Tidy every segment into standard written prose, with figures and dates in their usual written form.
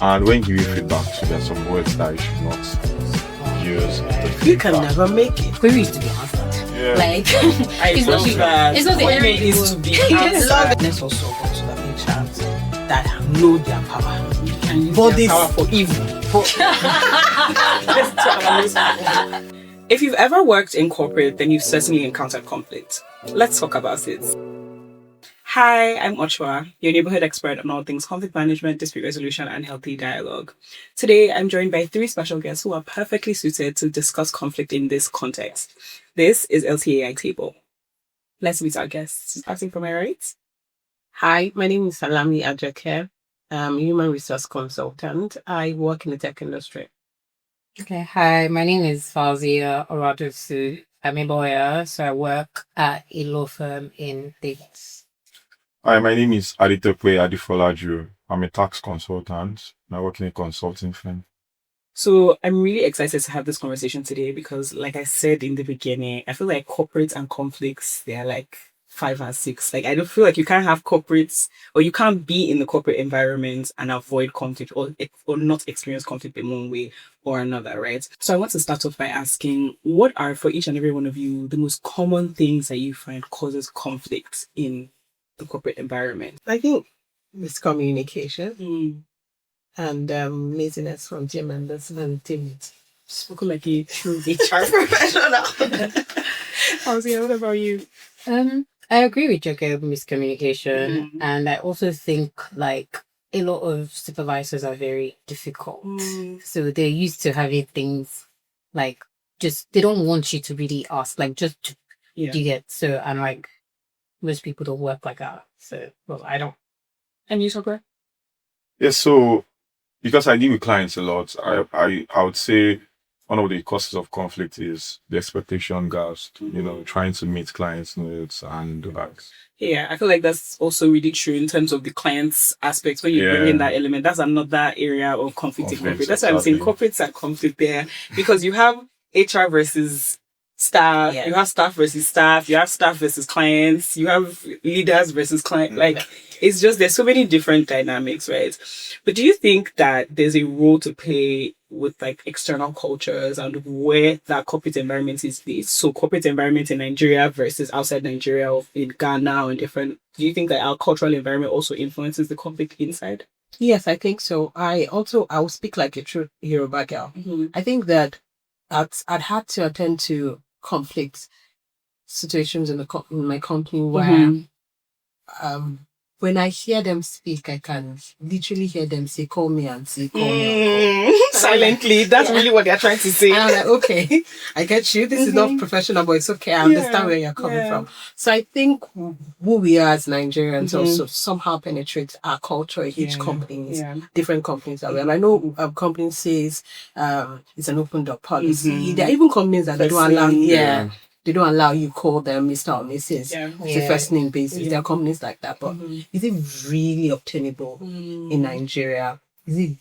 And when giving feedback, so there are some words that you should not use. You can never make it. Query is to be answered. Yeah. Like, I it's not love the, that. it's not the Query area is to be answered. Let's also go to the HRs that know their power. And use their power for evil. Let's talk about this. If you've ever worked in corporate, then you've certainly encountered conflict. Let's talk about it. Hi, I'm Ochwa, your neighborhood expert on all things conflict management, dispute resolution, and healthy dialogue. Today, I'm joined by three special guests who are perfectly suited to discuss conflict in this context. This is LTAI Table. Let's meet our guests. Starting from my right. Hi, my name is Salami Ajake. I'm a human resource consultant. I work in the tech industry. Okay, hi, my name is Fazia Oradosu. I'm a lawyer, so I work at a law firm in Davis. Hi, my name is Aditope Adifolaju. I'm a tax consultant and I work in a consulting firm. So I'm really excited to have this conversation today because, like I said in the beginning, I feel like corporates and conflicts, they're like 5 and 6. Like, I don't feel like you can't have corporates or you can't be in the corporate environment and avoid conflict or not experience conflict in one way or another, right? So I want to start off by asking, what are, for each and every one of you, the most common things that you find causes conflict in the corporate environment? I think miscommunication and laziness from team members and teammates. Spoken like a true HR professional. How's what about you? I agree with Jacob, miscommunication, and I also think like a lot of supervisors are very difficult. So they're used to having things like just they don't want you to really ask, like just to, you get so and like most people don't work like that. So well, I don't. And you, Sokra? Yeah, so because I deal with clients a lot, I would say one of the causes of conflict is the expectation gaps, trying to meet clients' needs and the likes. Yeah, I feel like that's also really true in terms of the client's aspects. When you bring in that element, that's another area of conflict in corporate. That's why I'm saying corporates are conflict there because you have HR versus staff, you have staff versus staff, you have staff versus clients, you have leaders versus client. Like, it's just, there's so many different dynamics, right? But do you think that there's a role to play with like external cultures and where that corporate environment is based? So corporate environment in Nigeria versus outside Nigeria or in Ghana or different. Do you think that our cultural environment also influences the conflict inside? Yes, I think so. I will speak like a true Yoruba girl. I think that I'd had to attend to conflict situations in my company where when I hear them speak, I can literally hear them say, call me auntie, call me uncle. Silently. That's really what they're trying to say. And I'm like, okay, I get you. This is not professional, but it's okay. I understand where you're coming from. So I think who we are as Nigerians also somehow penetrates our culture in each company, different companies that we have. I know companies says it's an open door policy. There are even companies that they don't allow, they don't allow you call them Mr. or Mrs. It's a first name basis. There are companies like that. But is it really obtainable in Nigeria? We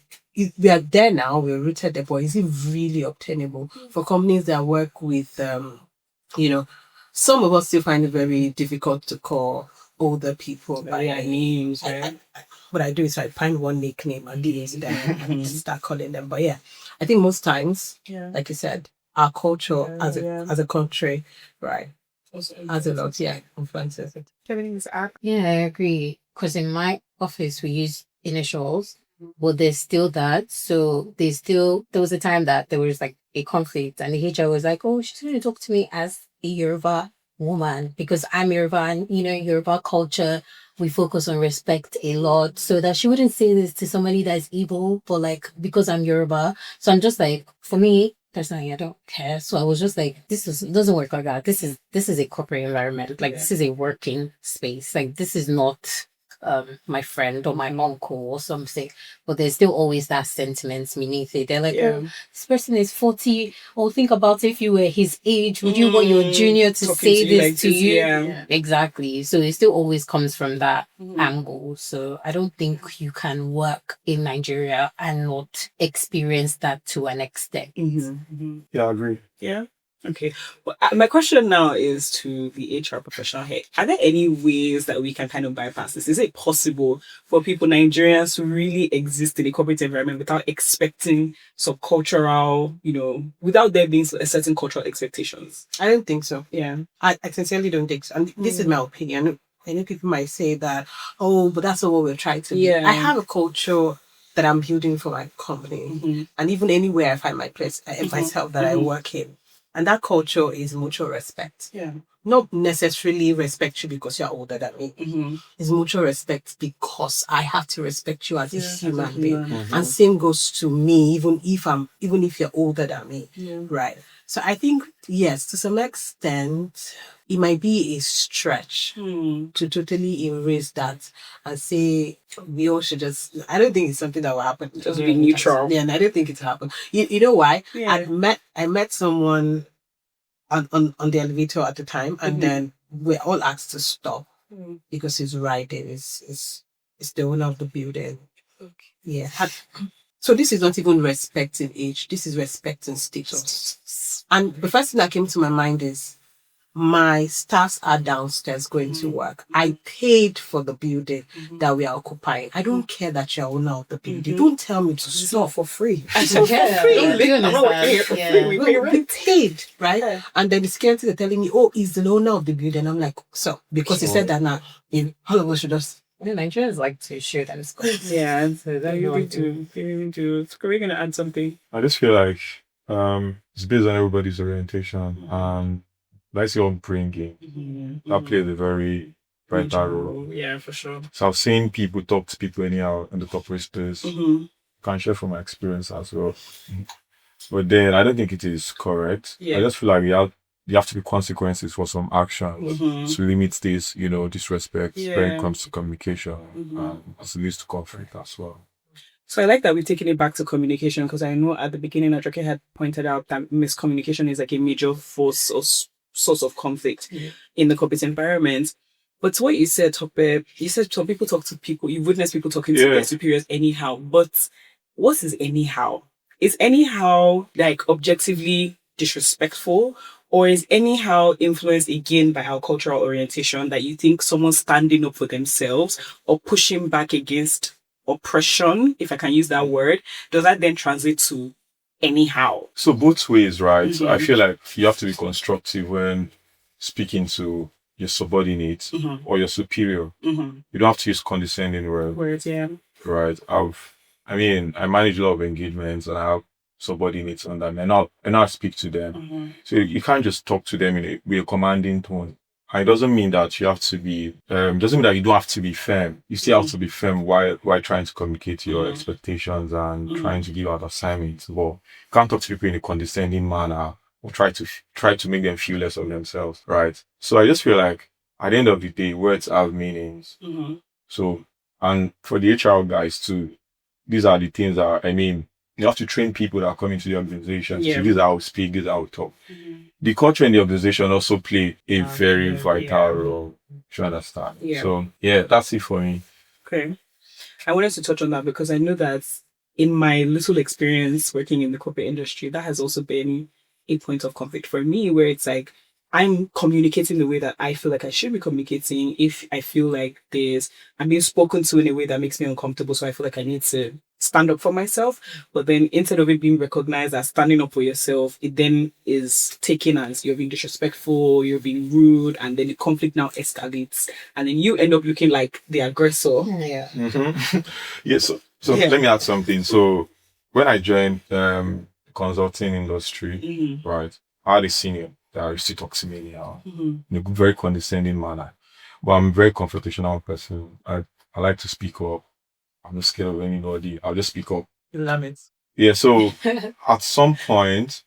are there now, we're rooted there, but is it really obtainable for companies that work with, some of us still find it very difficult to call older people by their names, right? What I do is I find one nickname and start calling them. But yeah, I think most times, like you said, our culture as a country, right, has a lot, influences it. Yeah, I agree. Because in my office, we use initials, but there's still that. So there was a time that there was like a conflict and the HR was like, oh, she's going to talk to me as a Yoruba woman because I'm Yoruba and, Yoruba culture, we focus on respect a lot. So that she wouldn't say this to somebody that's evil, but like, because I'm Yoruba. So I'm just like, for me, personally, I don't care. So I was just like, doesn't work like that. This is a corporate environment. Like, this is a working space. Like, this is not my friend or my uncle or something. But there's still always that sentiment beneath it. They're like, oh, this person is 40. Or think about if you were his age, would you want your junior to say this like to you? Yeah. Exactly. So it still always comes from that angle. So I don't think you can work in Nigeria and not experience that to an extent. Yeah, I agree. Yeah. Okay. Well, my question now is to the HR professional here. Are there any ways that we can kind of bypass this? Is it possible for people, Nigerians, to really exist in a corporate environment without expecting subcultural, without there being a certain cultural expectations? I don't think so. Yeah. I sincerely don't think so. And this is my opinion. I know people might say that, oh, but that's not what we're trying to be. I have a culture that I'm building for my company. And even anywhere I find my place, myself that I work in. And that culture is mutual respect. Yeah. Not necessarily respect you because you're older than me. It's mutual respect because I have to respect you as a human being. And same goes to me, even if you're older than me. Yeah. Right. So I think, yes, to some extent, it might be a stretch to totally erase that and say we all should just. I don't think it's something that will happen. Just be neutral. Yeah, and I don't think it's happened. You know why? Yeah. I met someone on the elevator at the time, and then we're all asked to stop because he's riding. Is the owner of the building. Okay. Yeah. So this is not even respecting age. This is respecting status. And the first thing that came to my mind is my staffs are downstairs going to work. I paid for the building that we are occupying. I don't care that you're owner of the building. Don't tell me to stop for free. Yeah, I'm not working here for free. We paid, right? Yeah. And then the security are telling me, oh, he's the owner of the building. I'm like, so because he said that now, all of us should just. Nigerians like to show themselves. Yeah, so that you need to. So we're gonna add something. I just feel like it's based on everybody's orientation and that's your upbringing. That plays a very vital role. Yeah, for sure. So I've seen people talk to people anyhow in the corporate space. Can share from my experience as well. But then I don't think it is correct. I just feel like you have to be consequences for some actions to limit this, disrespect when it comes to communication and as it leads to conflict as well. So I like that we've taken it back to communication because I know at the beginning Ajoke had pointed out that miscommunication is like a major force or source of conflict in the corporate environment. But to what you said, Tope, you said some people talk to people, you witness people talking to their superiors anyhow. But what is anyhow? Is anyhow like objectively disrespectful? Or is anyhow influenced again by our cultural orientation that you think someone standing up for themselves or pushing back against oppression, if I can use that word, does that then translate to anyhow? So both ways, right? I feel like you have to be constructive when speaking to your subordinates or your superior. You don't have to use condescending words. Right. I manage a lot of engagements and I have subordinates on them and I'll speak to them. So you can't just talk to them in a commanding tone. And it doesn't mean that you have to be doesn't mean that you don't have to be firm. You still have to be firm while trying to communicate your expectations and trying to give out assignments. But you can't talk to people in a condescending manner or try to make them feel less of themselves. Right. So I just feel like at the end of the day, words have meanings. So and for the HR guys too, these are the things that you have to train people that are coming to the organization. So this is how we speak, this is how we talk. The culture in the organization also play a very vital role. You understand? So that's it for me. Okay. I wanted to touch on that because I know that in my little experience working in the corporate industry, that has also been a point of conflict for me where it's like I'm communicating the way that I feel like I should be communicating if I feel like I'm being spoken to in a way that makes me uncomfortable. So I feel like I need to stand up for myself. But then instead of it being recognized as standing up for yourself, it then is taken as you're being disrespectful, you're being rude, and then the conflict now escalates. And then you end up looking like the aggressor. So let me add something. So when I joined consulting industry, right, I had a senior that used to talk to me anyhow in a very condescending manner. But I'm a very confrontational person. I like to speak up. I'm not scared of anybody. I'll just speak up. You love it. Yeah, so at some point,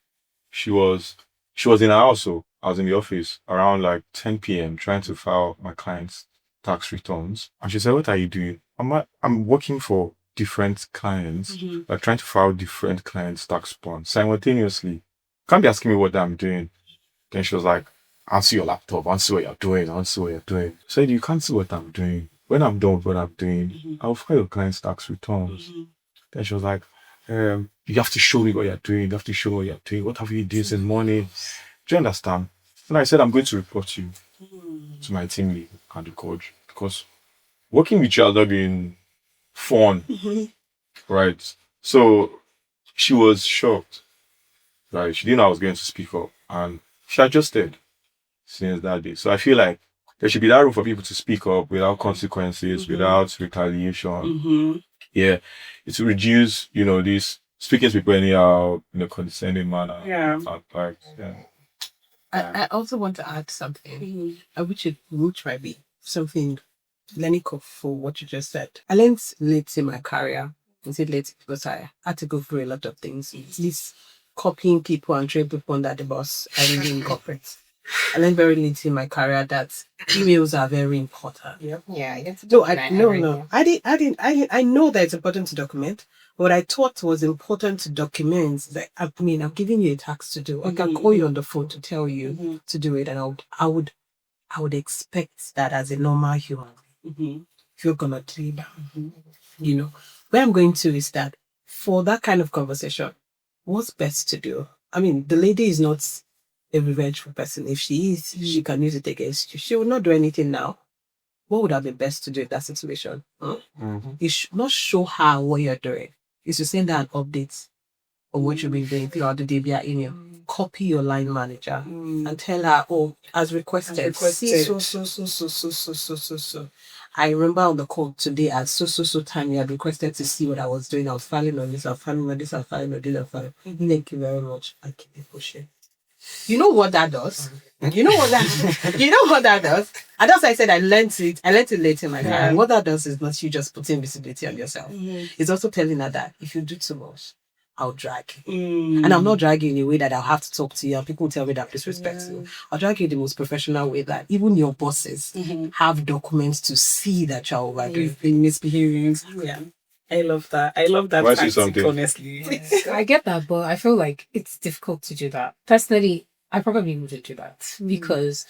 she was in her house. So I was in the office around like 10 p.m. trying to file my client's tax returns. And she said, what are you doing? I'm working for different clients, like trying to file different clients' tax returns simultaneously. Can't be asking me what I'm doing. Then she was like, answer your laptop, answer what you're doing. I said, you can't see what I'm doing. When I'm done with what I'm doing, I'll file your client's tax returns. Then she was like, you have to show me what you're doing. What have you done since morning? Do you understand? And I said, I'm going to report you to my team lead and the coach because working with you has not been fun, right? So she was shocked, right? She didn't know I was going to speak up, and she adjusted since that day. So I feel like there should be that room for people to speak up without consequences, without retaliation. Yeah, it's to reduce, this speaking to people anyhow in a condescending manner. Yeah. Like, I also want to add something, which might be something learning for what you just said. I learned late in my career. I said late because I had to go through a lot of things. This copying people and throwing people under the bus. I really in corporate. I learned very late in my career that emails are very important. Yeah. I know that it's important to document. What I thought was important to document, that I'm giving you a task to do. I can call you on the phone to tell you to do it, and I would expect that as a normal human. If you're gonna do that, where I'm going to is that for that kind of conversation, what's best to do? I mean, the lady is not a revengeful person. If she is, she can use it against you. She will not do anything now. What would have been best to do in that situation? You should not show her what you're doing. You should send her an update of what you've been doing throughout the day via email. Copy your line manager and tell her, as requested. See, so. I remember on the call today at so time you had requested to see what I was doing. I was filing on this, I was filing on this, I was filing on this, I was filing. Thank you very much. I keep it pushing. You know what that does? You know what that does? And that's why I said I learned it late in my career. And what that does is not you just putting visibility on yourself. It's also telling her that if you do too much, I'll drag you. And I'm not dragging in a way that I'll have to talk to you and people will tell me that I'm disrespectful. I'll drag you in the most professional way that even your bosses have documents to see that you're overdoing. You've been misbehaving. Yeah. I love that. I love that tactic, honestly. I get that, but I feel like it's difficult to do that. Personally, I probably wouldn't do that because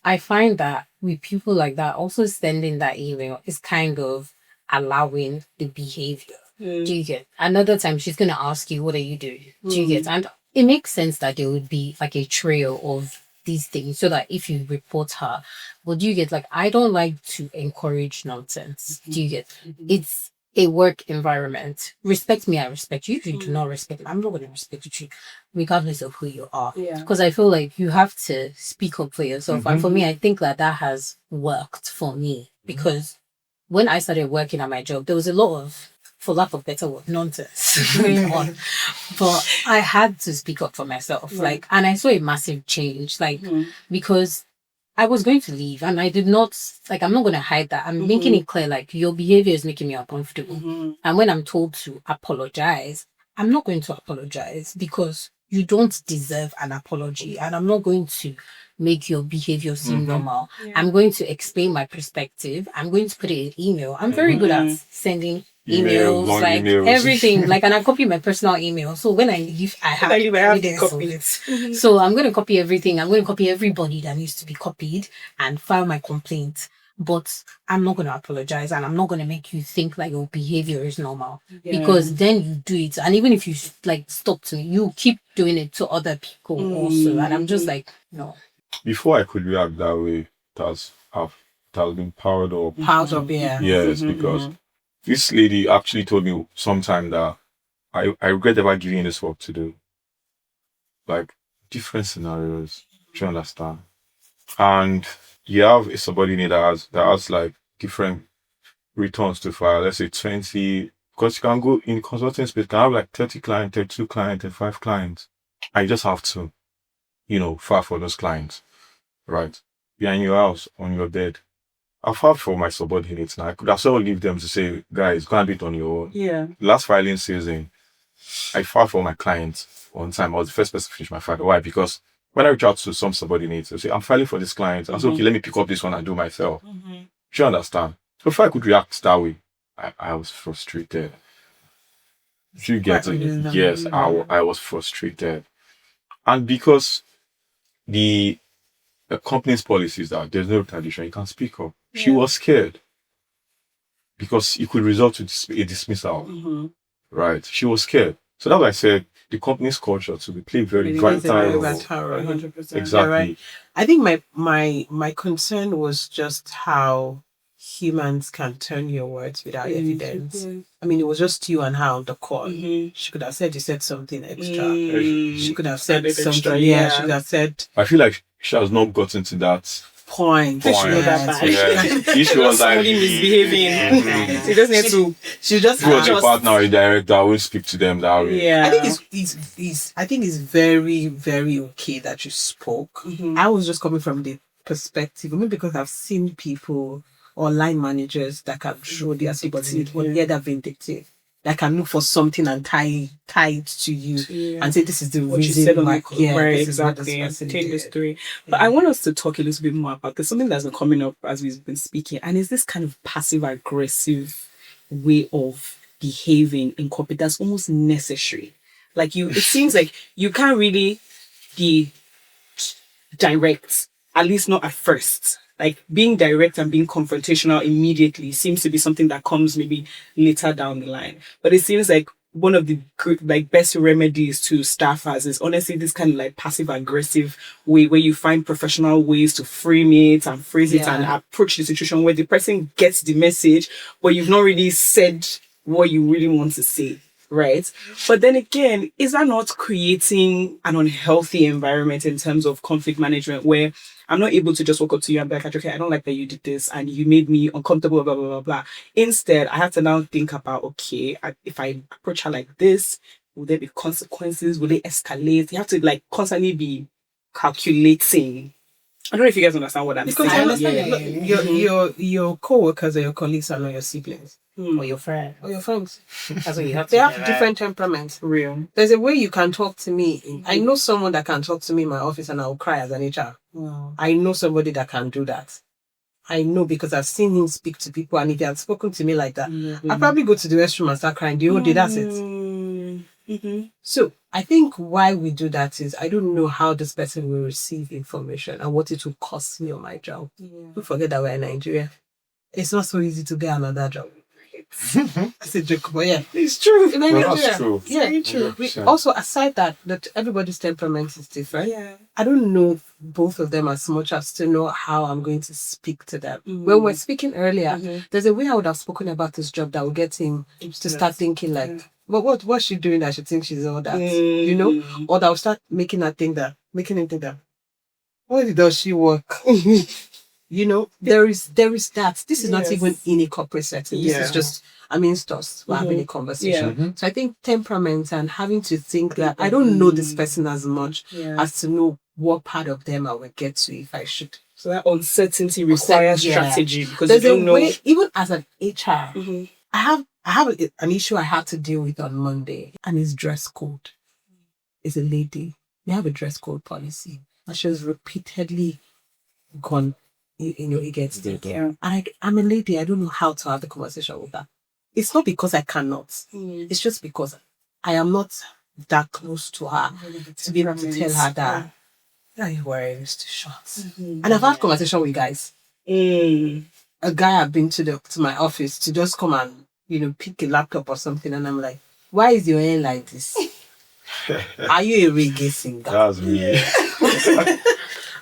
I find that with people like that, also sending that email is kind of allowing the behavior. Do you get? Another time she's going to ask you, what are you doing? Do you get? And it makes sense that there would be like a trail of these things so that if you report her, well, do you get? Like, I don't like to encourage nonsense. Do you get? It's a work environment. Respect me, I respect you. If you do not respect me, I'm not going to respect you regardless of who you are. Because I feel like you have to speak up for yourself. And for me, I think that has worked for me because when I started working at my job, there was a lot of, for lack of better word, nonsense going on. But I had to speak up for myself. And I saw a massive change, because I was going to leave and I did not, I'm not going to hide that. I'm making it clear, your behavior is making me uncomfortable. And when I'm told to apologize, I'm not going to apologize because you don't deserve an apology. And I'm not going to make your behavior seem normal. I'm going to explain my perspective. I'm going to put it in email. I'm very good at sending emails, emails. Everything. And I copy my personal email. So when I leave, I have to copy it. So I'm going to copy everything. I'm going to copy everybody that needs to be copied and file my complaint. But I'm not going to apologize and I'm not going to make you think like your behavior is normal because then you do it. And even if you stop to me, you keep doing it to other people also. And I'm just no. Before I could react that way, it has been powered up. Yes, because this lady actually told me sometime that I regret ever giving this work to do. Different scenarios. Do you understand? And you have a subordinate that has different returns to file. Let's say 20, because you can go in consulting space, you can have 30 clients, 32 clients, 35 clients. I just have to, file for those clients, right? Behind your house, on your bed. I filed for my subordinates now. I could have sort of leave them to say, guys, go and do it on your own. Yeah. Last filing season, I filed for my clients one time. I was the first person to finish my file. Why? Because when I reach out to some subordinates, they say, I'm filing for this client. I say, okay, let me pick up this one and do myself. Do you understand? So if I could react that way, I was frustrated. Do you get it? Yes, I was frustrated. And because the company's policy is that there's no retaliation, you can speak up. She was scared because it could result to a dismissal. Right? She was scared. So that's why I said, the company's culture to be play very Really vital vital role. Vital, 100%. Exactly. Right. I think my concern was just how humans can turn your words without evidence. I mean, it was just you and her on the call. She could have said you said something extra. She could have said Added something. extra, Yeah, she could have said I feel like she has not gotten to that point. She know that bad. Yeah. If she was like Somebody misbehaving. She just need to. She just if you was a just- partner or a director, I wouldn't speak to them that way. Yeah. I think it's very, very okay that you spoke. I was just coming from the perspective, maybe because I've seen people or line managers that can show their sympathy, they're vindictive. That can look for something and tie it to you and say this is the what you reason said on why. the right, this is what exactly. this person Take this did. through. But I want us to talk a little bit more about this. Something that's been coming up as we've been speaking, and is this kind of passive aggressive way of behaving in corporate that's almost necessary. Like it seems like you can't really be direct, at least not at first. Like being direct and being confrontational immediately seems to be something that comes maybe later down the line. But it seems like one of the good, like best remedies to staffers is honestly this kind of like passive aggressive way where you find professional ways to frame it and phrase it and approach the situation where the person gets the message, but you've not really said what you really want to say. Right. But then again, is that not creating an unhealthy environment in terms of conflict management where I'm not able to just walk up to you and be like, okay, I don't like that you did this and you made me uncomfortable, blah, blah, blah, blah. Instead, I have to now think about, okay, if I approach her like this, will there be consequences? Will they escalate? You have to like constantly be calculating. I don't know if you guys understand what I'm Because saying. I understand your co-workers or your colleagues are not your siblings. Or your friend. Or your friends. That's what you have to They do, have right? different temperaments. Real. There's a way you can talk to me. I know someone that can talk to me in my office and I'll cry as an HR. Wow. I know somebody that can do that. I know because I've seen him speak to people, and if he had spoken to me like that, I'd probably go to the restroom and start crying. The whole day, that's it. Mm-hmm. So I think why we do that is I don't know how this person will receive information and what it will cost me on my job. Don't forget that we're in Nigeria. It's not so easy to get another job. That's a joke, but yeah, It's true. in Well, Nigeria, that's true. yeah, Very true. 100%. Also, aside that everybody's temperament is different. Yeah. I don't know both of them as much as to know how I'm going to speak to them. When we're speaking earlier, there's a way I would have spoken about this job that would get him to start thinking like, well, what's she doing that she thinks she's all that? You know? Or that will start making him think that, where does she work? You know, there is that. This is not even in a corporate setting. This is just amidst us. We're having a conversation. So I think temperament and having to think that I don't know this person as much as to know what part of them I will get to if I should. So that uncertainty requires strategy because There's you don't know. way, even as an HR, I have an issue I had to deal with on Monday, and it's dress code. It's a lady. We have a dress code policy, and she was repeatedly gone. It gets there. Yeah. And I'm a lady. I don't know how to have the conversation with her. It's not because I cannot. It's just because I am not that close to her to be able to tell her that you're wearing is too short. And I've had conversation with guys. A guy I've been to my office to just come and pick a laptop or something, and I'm like, why is your hair like this? Are you a reggae singer? That's me.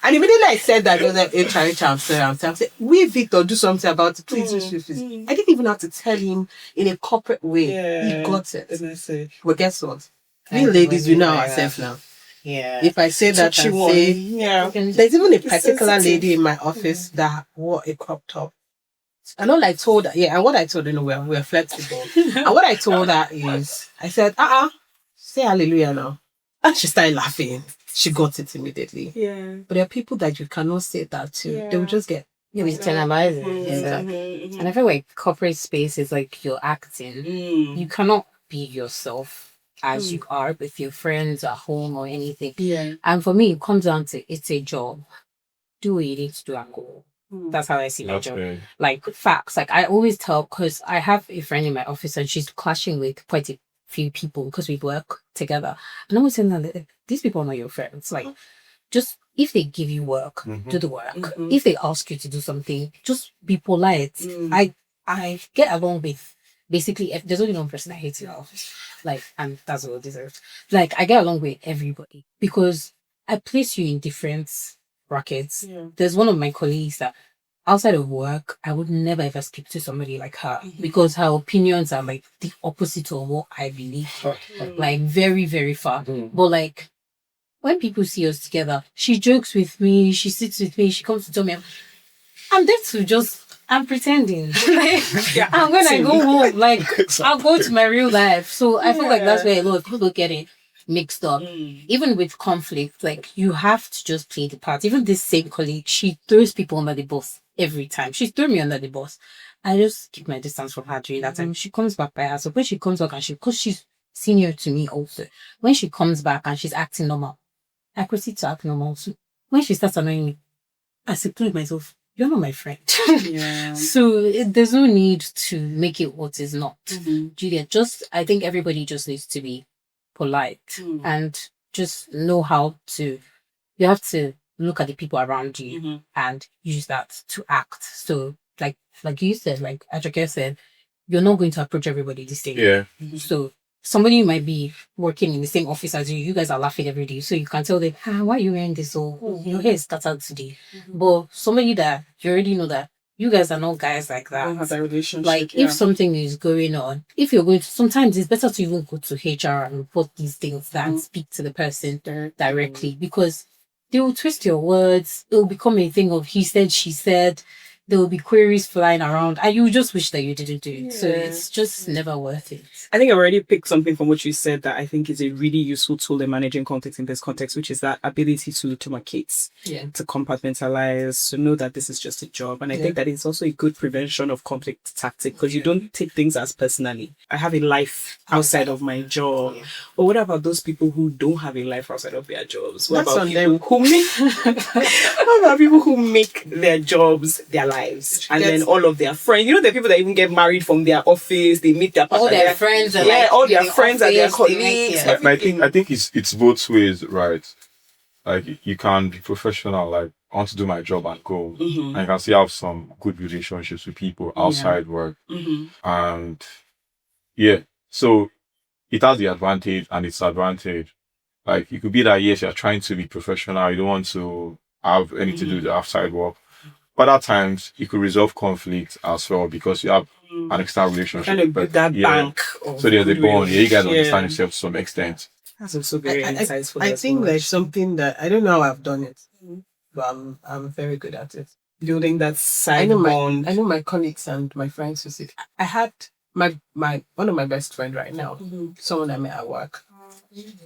And immediately I said that, it was like, I'm sorry. I said, we Victor, do something about it. Please. I didn't even have to tell him in a corporate way. He got it. But guess what? We ladies, we know ourselves now. Yeah. If I say that and say, there's even a particular lady in my office that wore a crop top. And all I told her, and what I told her, we're flexible. And what I told her is, I said, say hallelujah now. And she started laughing. She got it immediately. Yeah. But there are people that you cannot say that to. They will just get... We internalize it. And I feel like corporate space is like you're acting. You cannot be yourself as you are with your friends at home or anything. Yeah. And for me, it comes down to it's a job. Do what you need to do and go. That's how I see my job. Right. Like facts. Like I always tell, because I have a friend in my office and she's clashing with quite a few people because we work together. And I was saying that these people are not your friends. Like, just if they give you work, do the work. If they ask you to do something, just be polite. I get along with basically, if there's only one person I hate in the office, like, and that's all deserved. Like, I get along with everybody because I place you in different brackets. Yeah. There's one of my colleagues that outside of work, I would never ever speak to somebody like her because her opinions are like the opposite of what I believe. Like very, very far. But like when people see us together, she jokes with me, she sits with me, she comes to tell me I'm there to just I'm pretending. And when I go home, like I'll go to my real life. So I feel like that's where a lot of people get it mixed up. Even with conflict, like you have to just play the part. Even this same colleague, she throws people under the bus every time. She threw me under the bus. I just keep my distance from her during that time. She comes back by herself. When she comes back and because she's senior to me also, when she comes back and she's acting normal, I proceed to act normal too. When she starts annoying me, I seclude myself. You're not my friend. So there's no need to make it what is not. Julia, I think everybody just needs to be polite and just know how to, you have to look at the people around you and use that to act. So like you said, like Ajoke said, you're not going to approach everybody the same. Yeah. So somebody might be working in the same office as you. You guys are laughing every day. So you can tell them, why are you wearing this? Or your hair is scattered today. But somebody that you already know that you guys are not guys like that. Don't have that relationship. Like if something is going on, if you're going to, sometimes it's better to even go to HR and report these things than speak to the person directly because they will twist your words. It will become a thing of he said, she said. There will be queries flying around and you just wish that you didn't do it. So it's just never worth it. I think I already picked something from what you said that I think is a really useful tool in managing conflict in this context, which is that ability to demarcate, to compartmentalize, to know that this is just a job. And I think that it's also a good prevention of conflict tactic because you don't take things as personally. I have a life outside of my job. But what about those people who don't have a life outside of their jobs? What about people who make their jobs their lives? And then all of their friends, there are people that even get married from their office, they meet their partner, all their friends, and all their friends and their colleagues. I think it's both ways, right? Like you can be professional, like I want to do my job and go, and you can still have some good relationships with people outside work, and so it has the advantage and its disadvantage. Like it could be that yes, you're trying to be professional, you don't want to have anything to do with the outside work. But at times, it could resolve conflict as well because you have an external relationship. Kind of build that bank. So there's a bond. You guys understand yourself to some extent. That's also very insightful. I think there's something that I don't know how I've done it, but I'm very good at it. Building that side bond. I know my colleagues and my friends who sit. I had my one of my best friend right now, someone I met at work.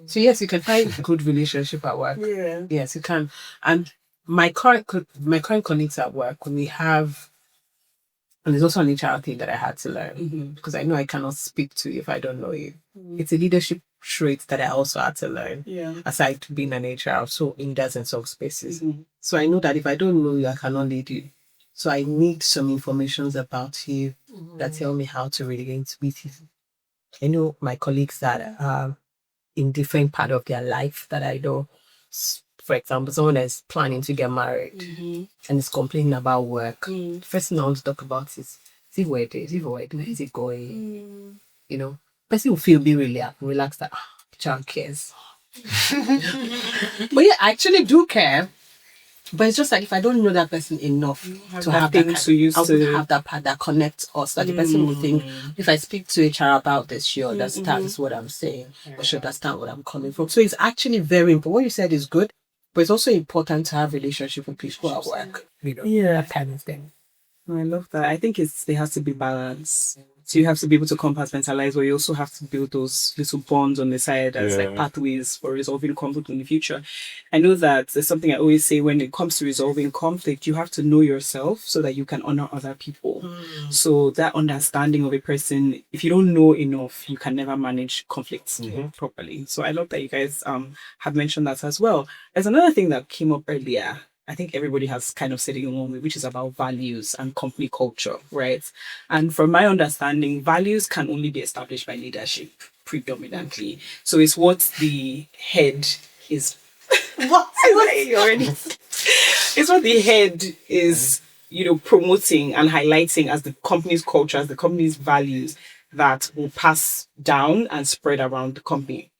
So yes, you can find a good relationship at work. Yeah. Yes, you can. And my current colleagues at work, when we have, and there's also an HR thing that I had to learn because I know I cannot speak to if I don't know you. It's a leadership trait that I also had to learn. Yeah. Aside being an HR, so in dozens of spaces. So I know that if I don't know you, I cannot lead you. So I need some information about you that tell me how to relate with you. I know my colleagues that are in different part of their life that I know. For example, someone that's planning to get married and is complaining about work. First thing I want to talk about is where it is, where is it going? Person will feel relaxed that child cares. But yeah, I actually do care. But it's just like if I don't know that person enough to have that have that part that connects us, that the person will think, if I speak to HR about this, she understands what I'm saying, or she understands what I'm coming from. So it's actually very important. What you said is good, but it's also important to have relationship with people at work. That kind of thing. I love that. I think there has to be balance. So you have to be able to compartmentalize, but you also have to build those little bonds on the side as like pathways for resolving conflict in the future. I know that there's something I always say when it comes to resolving conflict, you have to know yourself so that you can honor other people. So that understanding of a person, if you don't know enough, you can never manage conflicts properly. So I love that you guys have mentioned that as well. There's another thing that came up earlier. I think everybody has kind of said it in one way, which is about values and company culture, right? And from my understanding, values can only be established by leadership predominantly. So it's what the head is. It's what the head is, promoting and highlighting as the company's culture, as the company's values, that will pass down and spread around the company.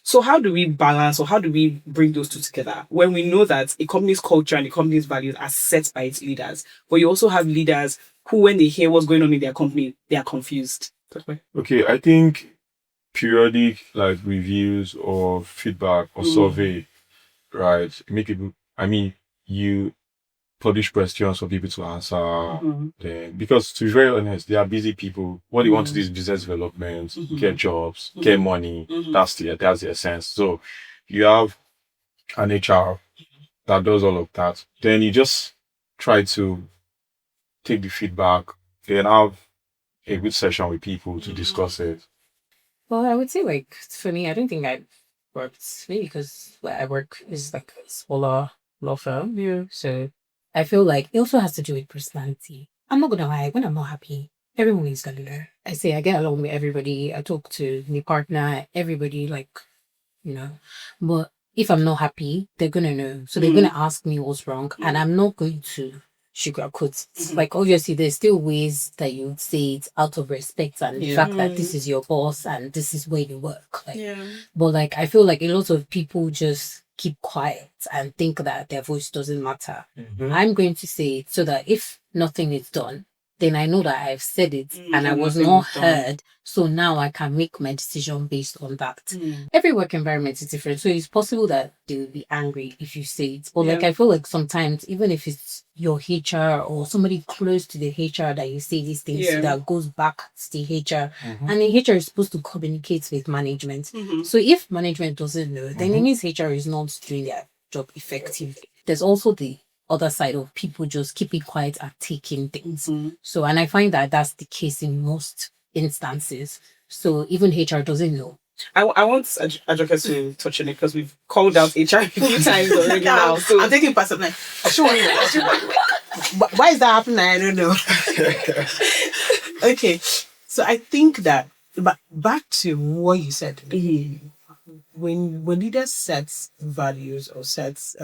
So how do we balance, or how do we bring those two together when we know that a company's culture and the company's values are set by its leaders, but you also have leaders who, when they hear what's going on in their company, they are confused? Okay, I think periodic like reviews or feedback or survey, right? Make people. I mean, you publish questions for people to answer. Then, because to be very honest, they are busy people. What they want to do is business development, get jobs, get money. That's the essence. So you have an HR that does all of that. Then you just try to take the feedback and have a good session with people to discuss it. Well, I would say like for me, I don't think I worked maybe because where I work is like a smaller law firm. Yeah. So I feel like it also has to do with personality. I'm not gonna lie, when I'm not happy, everyone is gonna know. I say I get along with everybody. I talk to my partner, everybody, like, you know. But if I'm not happy, they're gonna know. So they're gonna ask me what's wrong, and I'm not going to sugarcoat it. Like obviously there's still ways that you would say it out of respect and the fact that this is your boss and this is where you work. Like, but like I feel like a lot of people just keep quiet and think that their voice doesn't matter. I'm going to say it so that if nothing is done, then I know that I've said it and I was not heard. So now I can make my decision based on that. Every work environment is different. So it's possible that they will be angry if you say it. But like I feel like sometimes, even if it's your HR or somebody close to the HR that you say these things to, that goes back to the HR. And the HR is supposed to communicate with management. So if management doesn't know, then it means HR is not doing their job effectively. There's also the other side of people just keeping quiet and taking things. So, and I find that that's the case in most instances. So even HR doesn't know. I want Ajoka to touch on it because we've called out HR a few times already now. So I'm taking part of like, sure. Why is that happening? I don't know. Okay, so I think that, but back to what you said, when leaders set values or sets,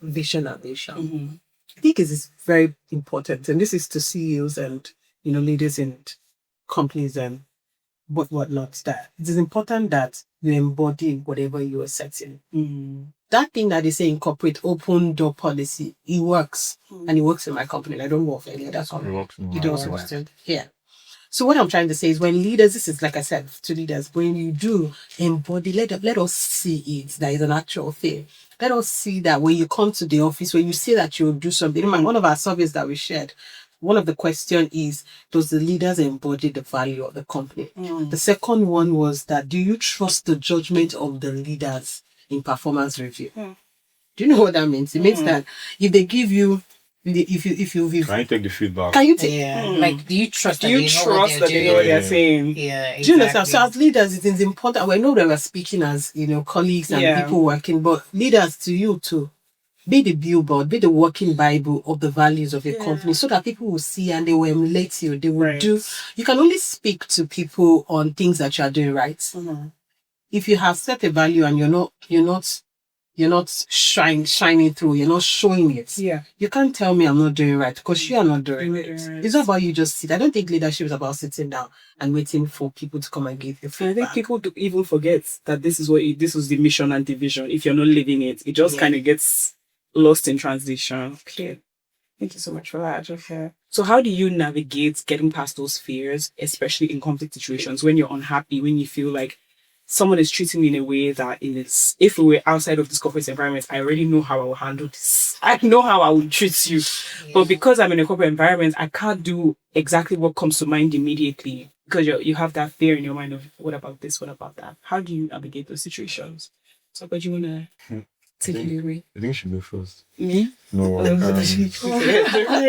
vision and mission, I think it is very important, and this is to CEOs and leaders in companies and whatnot, that it is important that you embody whatever you are setting. That thing that they say in corporate open door policy, it works, and it works in my company. I don't work for any other company. It also works here. So what I'm trying to say is, when leaders, this is like I said to leaders, when you do embody, let us see it. That is an actual thing. Let us see that when you come to the office, when you say that you'll do something. One of our surveys that we shared, one of the questions is, does the leaders embody the value of the company? The second one was that, do you trust the judgment of the leaders in performance review? Do you know what that means? It means that if they give you, if you Can you take the feedback? can you take? Like, do you trust? do you trust that they know what they're saying? Yeah, exactly. Do you understand? So as leaders, it is important. We know that we're speaking as colleagues and people working, but leaders, to you too, be the billboard, be the working Bible of the values of your company, so that people will see and they will emulate you. They will do. You can only speak to people on things that you are doing right. If you have set a value and you're not shining through, you're not showing it. You can't tell me I'm not doing right, because you are not doing it. It's not about you just sit. I don't think leadership is about sitting down and waiting for people to come and give you feedback. I think people do even forget that this is the mission and the vision. If you're not living it, it just kind of gets lost in transition. Okay. Thank you so much for that. Okay. So how do you navigate getting past those fears, especially in conflict situations, when you're unhappy, when you feel like someone is treating me in a way that is, if we were outside of this corporate environment, I already know how I will handle this. I know how I will treat you. But because I'm in a corporate environment, I can't do exactly what comes to mind immediately, because you have that fear in your mind of, what about this? What about that? How do you navigate those situations? So, but you want to take it away? I think you should go first. Me? No.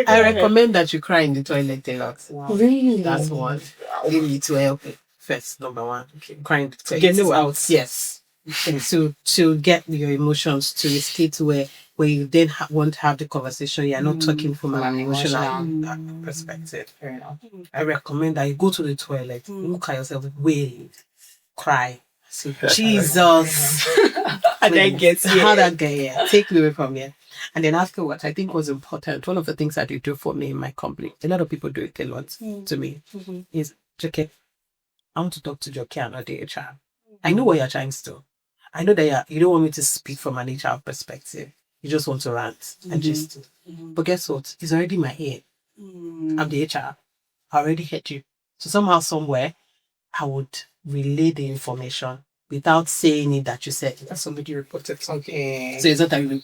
I recommend that you cry in the toilet a lot. Really? That's one. You need to help it. First, number one, crying to get it out. Yes, and to get your emotions to a state where you then won't have the conversation. You're not talking from an emotional perspective. Fair enough. I recommend that you go to the toilet, look at yourself, wait, cry, say, Jesus, and then how that get here? Take me away from here. And then afterwards, I think was important. One of the things that you do for me in my company, a lot of people do it a lot to me, is Joke, I want to talk to Joke and not the HR. I know what you're trying to do. I know that you don't want me to speak from an HR perspective. You just want to rant and just. But guess what? It's already in my head. I'm the HR. I already hit you. So somehow, somewhere, I would relay the information without saying it that you said. That's somebody reported something. Okay. So it's not that we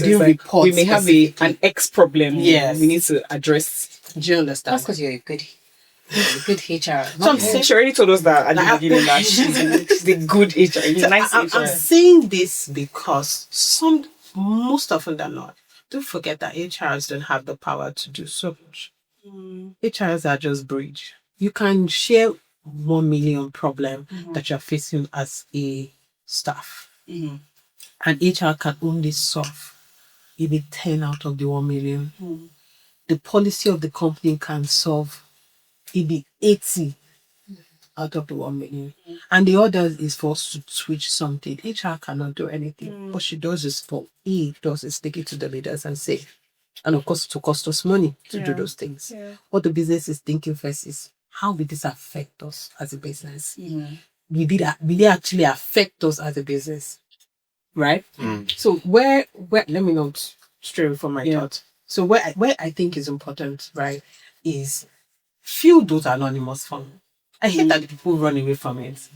didn't report. We may have an X problem. Yes. We need to address. Do you understand? That's because you're a good HR. So I'm saying she already told us that at the beginning that she's the good HR. It's a nice HR. I'm saying this because most often than not, don't forget that HRs don't have the power to do so much. HRs are just bridge. You can share 1 million problem that you're facing as a staff. And HR can only solve maybe 10 out of the 1 million. The policy of the company can solve maybe 80 out of the 1 million. And the others is for us to switch something. HR cannot do anything. What she does is take it to the leaders and say, and of course to cost us money to do those things. What the business is thinking first is, how will this affect us as a business? Will it actually affect us as a business? Right? So where let me not stray away from my thought. So where I think is important, right, is fill those anonymous forms. I hate that people run away from it.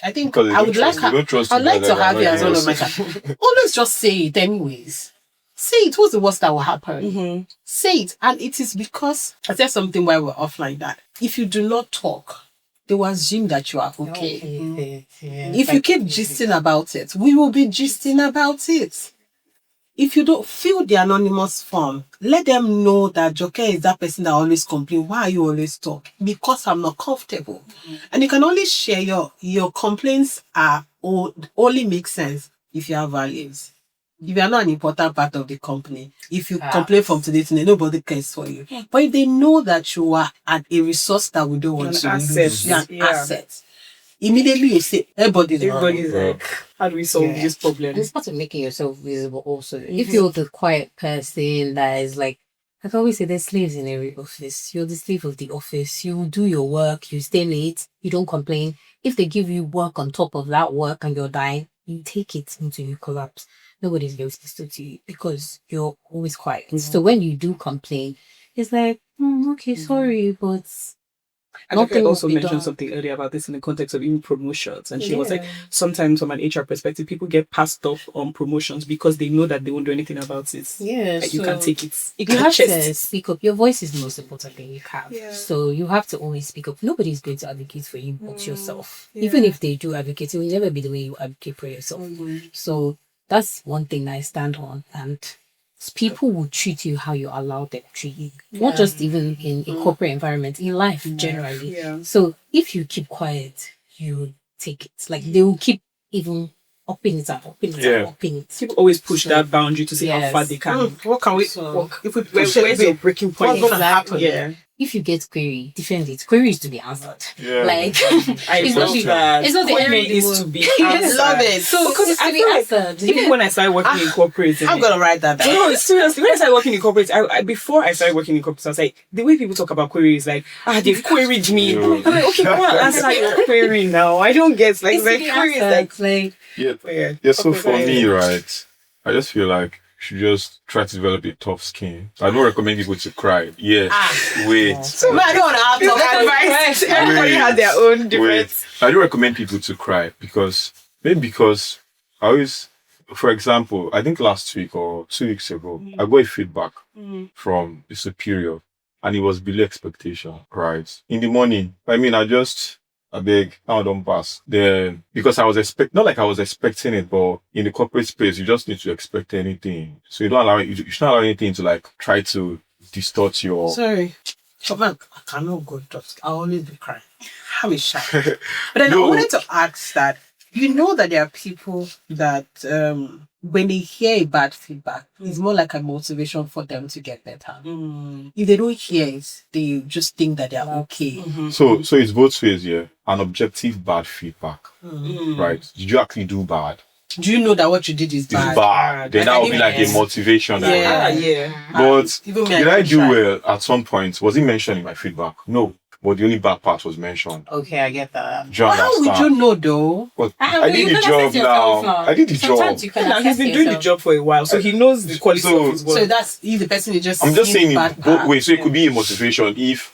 I think I would like to have you as one of my staff. Always just say it anyways. Say it. What's the worst that will happen? Say it. And it is because I said something while we're offline that if you do not talk, they will assume that you are okay. If you keep gisting about it, we will be gisting about it. If you don't fill the anonymous form, let them know that Joke is that person that always complain. Why are you always talk? Because I'm not comfortable. And you can only share your complaints only make sense if you have values. If you are not an important part of the company, if you complain from today to today, nobody cares for you. But if they know that you are a resource that we don't want to lose, you're an asset. Immediately you say, everybody's like, how do we solve this problem? And it's part of making yourself visible also. If you're the quiet person that is like I always say, there's slaves in every office. You're the slave of the office. You do your work, you stay late, you don't complain. If they give you work on top of that work and you're dying, you take it until you collapse. Nobody's going to listen to you because you're always quiet. So when you do complain, it's like, okay, sorry, but Ajake also mentioned something earlier about this in the context of even promotions. And she was like, sometimes from an HR perspective, people get passed off on promotions because they know that they won't do anything about it. Yeah. Like, you can take it. You have to speak up. Your voice is the most important thing you have. Yeah. So you have to always speak up. Nobody's going to advocate for you but yourself. Yeah. Even if they do advocate, it will never be the way you advocate for yourself. So that's one thing that I stand on. And people will treat you how you allow them to treat you. Not just even in a corporate environment, in life generally. Yeah. So if you keep quiet, you take it. Like they will keep even upping it. People always push that boundary to see how far they can. What can we? If we where's your breaking point? What's gonna happen? Yeah. If you get query, defend it. Query is to be answered. Yeah. Like it's not the query is to be answered. Love it. So because I feel like even when I started working in corporate, I'm gonna write that down. No, seriously, when I started working in corporate, before I started working in corporate, I was like, the way people talk about queries, like, they've queried me. I'm like, okay, go on, answer your query now. I don't get like queries yeah. So for me, right, I just feel like you should just try to develop a tough skin. I don't recommend people to cry. Wait. So I don't want to have advice. Everybody has their own different. I don't recommend people to cry because I always, for example, I think last week or 2 weeks ago, I got a feedback from the superior and it was below expectation, right? In the morning, I beg, I don't pass. Then, because I was not like I was expecting it, but in the corporate space, you just need to expect anything. So you should not allow anything to like try to distort your. Sorry. I cannot go just. I'll always be crying. I'm shy. But then I wanted to ask that, you know that there are people that when they hear a bad feedback, it's more like a motivation for them to get better. If they don't hear it, they just think that they're okay. So it's both ways, yeah. An objective bad feedback, right? Did you actually do bad? Do you know that what you did is bad? Then that will be like a motivation. Yeah. But did I do well at some point? Was it mentioned in my feedback? No. but the only bad part was mentioned. Okay, I get that. Do you How would understand? you know though? But Ah, I well, you did the can job assess yourself now. I did the Sometimes job. you can Now, he's assess been doing the yourself. job for a while, so he knows the quality So- of his work. So that's if the person is just. I'm just seeing saying bad it both part. ways. So it could be a motivation if,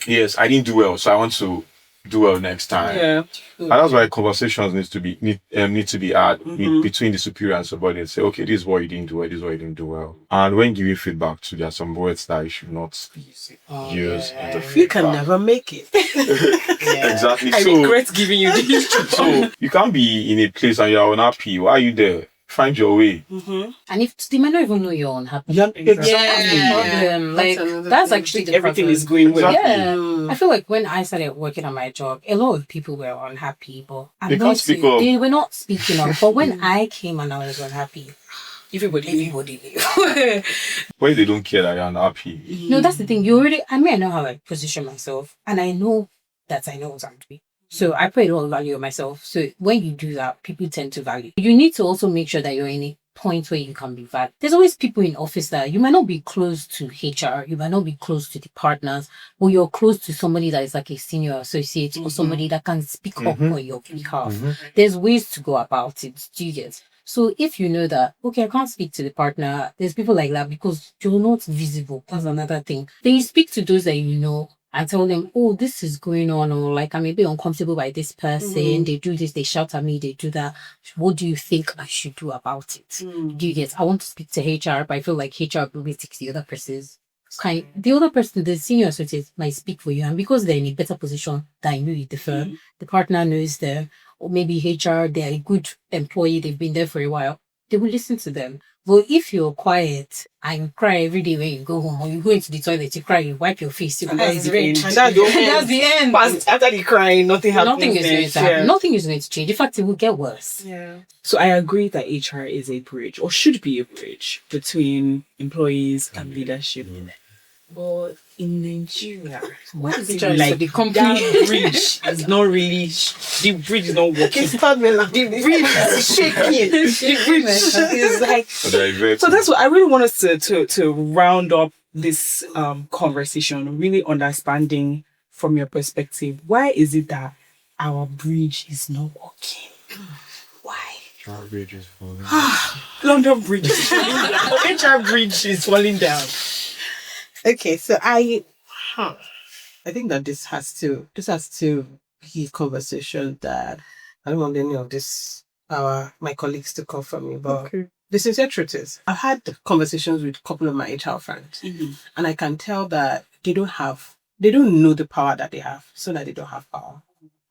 yes, I didn't do well, so I want to do well next time. yeah. And that's why conversations need to be had Mhm. between the superior and subordinate. Say, okay, this is what you didn't do well, this is what you didn't do well. And when giving feedback to, there are some words that you should not Oh, use. yeah. in the You can feedback. never make it. Yeah. Exactly. I So, regret giving you this job. so you can't be in a place and you're unhappy. Why are you there? Find your way. Mhm. And if they might not even know you're unhappy. Yeah, That's the exactly. problem. Like, another that's thing. actually the Everything problem. is going well. Exactly. Yeah. I feel like when I started working on my job, a lot of people were unhappy, but They can't speak up. they were not speaking up. But when I came and I was unhappy, Everybody. everybody knew. Why they don't care that you're unhappy? No, that's the thing. You already, I mean, I know how I position myself, and I know that I know what I'm doing. So I put a lot of value on myself. So when you do that, people tend to value. You need to also make sure that you're in a point where you can be valued. There's always people in office that you might not be close to HR, you might not be close to the partners, but you're close to somebody that is like a senior associate or somebody that can speak up on your behalf. There's ways to go about it. Do you get? So if you know that, okay, I can't speak to the partner, there's people like that because you're not visible. That's another thing. Then you speak to those that you know and tell them, oh, this is going on, or like I'm a bit uncomfortable by this person. They do this, they shout at me, they do that. What do you think I should do about it? Do you get? I want to speak to HR, but I feel like HR probably takes the other person's kind. The other person, the senior associate, might speak for you, and because they're in a better position than you, the firm, the partner knows them, or maybe HR, they're a good employee, they've been there for a while, they will listen to them. But if you're quiet and you cry every day when you go home, or you go into the toilet, you cry, you wipe your face, you That's the end. And that's the end. that's the end. Past- After the crying, nothing happens. Nothing is going to happen. Nothing is going to change. In fact, it will get worse. Yeah. So I agree that HR is a bridge, or should be a bridge, between employees and leadership. But in Nigeria, What is it like like the company? that bridge is not really. The bridge is not working. The bridge is shaking. The bridge is like. So that's what I really want us to round up this conversation, really understanding from your perspective. Why is it that our bridge is not working? Why? Our bridge is falling. London Bridge is falling down. HR Bridge is falling down. Okay, so I think that this has to be a conversation that I don't want any of this my colleagues to come from me, but the sincere truth is I've had conversations with a couple of my HR friends, and I can tell that they don't know the power that they have, so that they don't have power.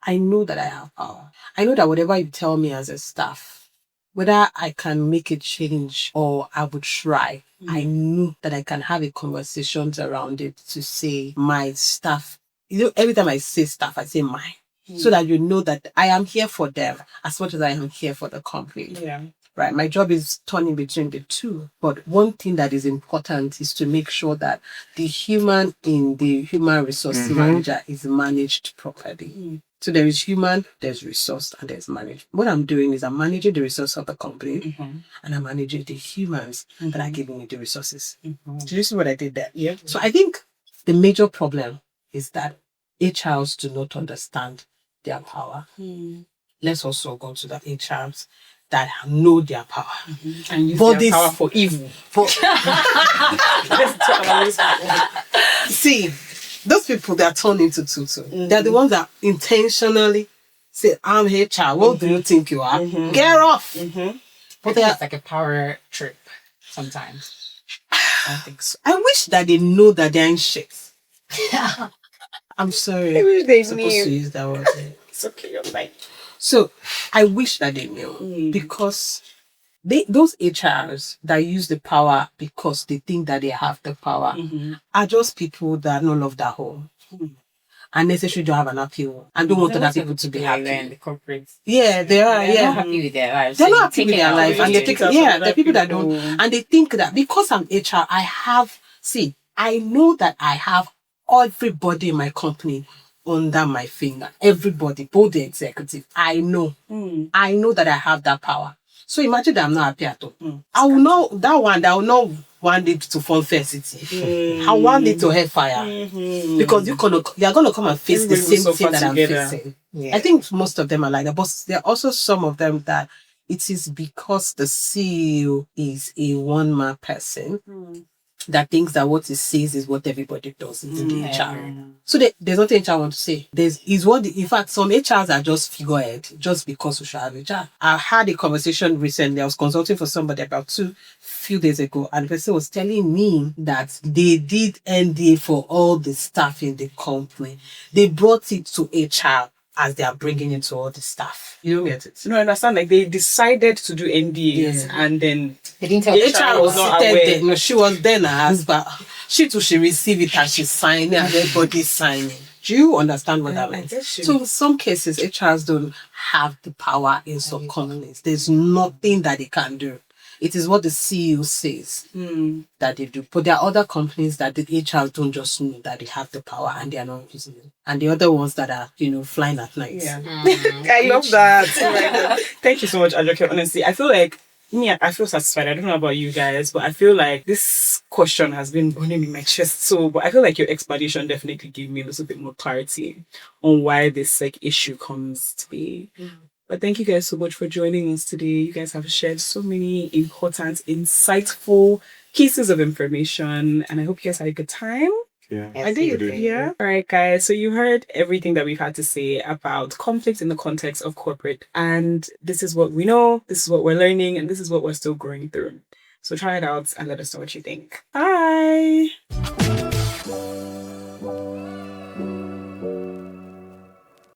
I know that I have power. I know that whatever you tell me as a staff, whether I can make a change or I would try, I know that I can have a conversation around it to say my staff. You know, every time I say staff, I say mine. So that you know that I am here for them as much as I am here for the company. Yeah. Right. My job is turning between the two. But one thing that is important is to make sure that the human in the human resource manager is managed properly. So there is human, there's resource, and there's management. What I'm doing is I'm managing the resource of the company, and I'm managing the humans that are giving me the resources. Do you see what I did there? Yeah. So I think the major problem is that HRs do not understand their power. Let's also go to the HRs that know their power. And use But their this- power for evil. See, those people that turn into tutu, they're the ones that intentionally say, I'm HR, what do you think you are? Get off! But it's like a power trip sometimes. I think so. I wish that they know that they're in shit. I'm sorry. I wish they I'm supposed to knew. use that word. It's okay, you're like. So I wish that they knew because those HRs that use the power because they think that they have the power are just people that don't love their home and necessarily don't have an appeal and don't want other people to be in happy. the corporate. Yeah, they are. They're not Yeah, happy with their lives. they're so not you happy take with it their out life of and it. they take out it. Yeah, of the people that people. don't and they think that because I'm HR, I have. See, I know that I have everybody in my company under my finger. Everybody, both the executive. I know that I have that power. So imagine that I'm not happy at all. I will know that one. That will not one lead to fun city, and one lead to hellfire. Because you're gonna come and face the same thing that I'm facing. Yeah. I think most of them are like that, but there are also some of them that it is because the CEO is a one-man person that thinks that what he says is what everybody does in the HR. So there's nothing HR want to say. In fact, some HRs are just figurehead just because we should have HR. I had a conversation recently. I was consulting for somebody about few days ago, and the person was telling me that they did NDA for all the staff in the company. They brought it to HR as they are bringing it to all the staff. You don't get it? No, I understand. Like, they decided to do NDAs and then They didn't tell HR was not aware. No, she was there now, but she too, she received it and she's signing and everybody's signing. Do you understand what that means? So in some cases, HRs don't have the power in some companies. There's nothing that they can do. It is what the CEO says that they do. But there are other companies that the HRs don't just know that they have the power and they are not using it. And the other ones that are, flying at night. Yeah. I love that. Oh my God. Thank you so much, Ajoke. Honestly, I feel like I feel satisfied. I don't know about you guys, but I feel like this question has been burning in my chest. So, but I feel like your explanation definitely gave me a little bit more clarity on why this issue comes to be. But thank you guys so much for joining us today. You guys have shared so many important, insightful pieces of information, and I hope you guys had a good time. Yeah, I did. Yeah. All right, guys. So you heard everything that we've had to say about conflict in the context of corporate, and this is what we know, this is what we're learning, and this is what we're still going through. So try it out and let us know what you think. Bye.